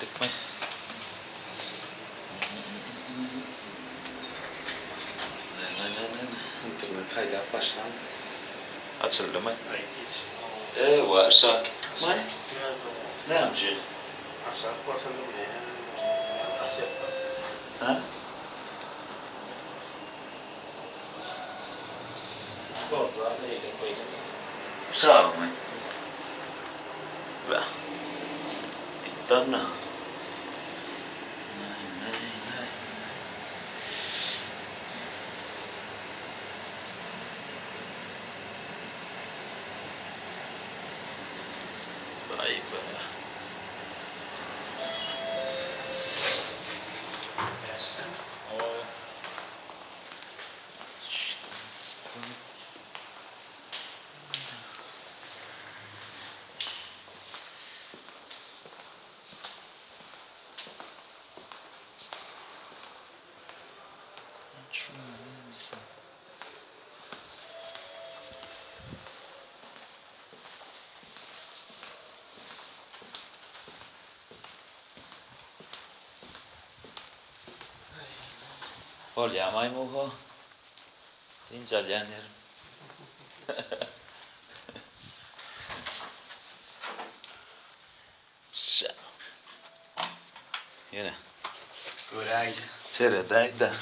ettik mi? İnternet hayda başlam. Açıldı mı? Haydi Varsa. Ne yapacağız? Aşağı basalım ne? Nasıl yapalım? Ha? Sporza neyle koydum? Sağ mı? Ve. Dittanna. Vay be. Vogliamo muho? İnceleyenler. Yine. Göreydi. Feredaydı.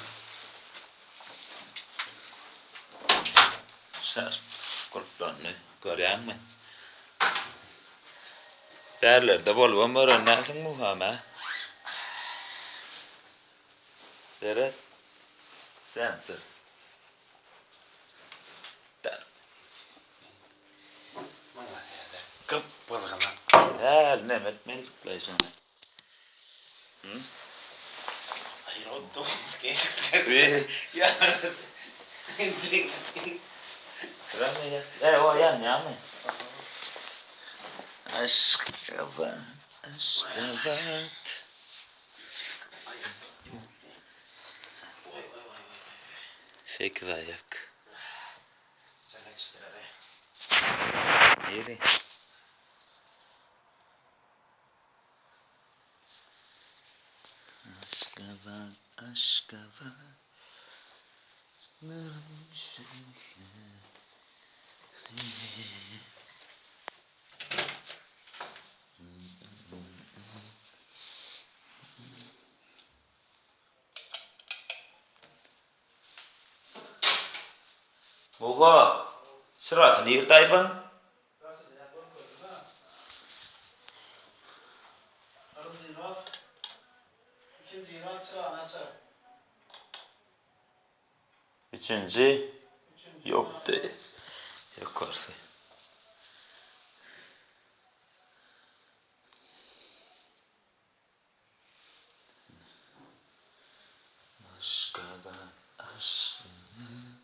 Şer. Kurtlanı. Görüyen mi? Değerlerde bol bol öğrenlersin muhama. Fered. Sensin. Der. Kıp balgana. Her nemet melikleşen. Hı? Hayır o da geçti. Ya. Rame ya. O yan mı? Aşkavat. Aşkavat. Fikri ayak. Sen geçtiler be. Yeri. Aşkavat. Aşkavat. Mugo. Sıratını yırtaybın. Üçüncü yok değil. Yok varsa. Aşkavat. Aşkını.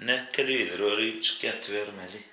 Ne televizör arayıp çık vermeli.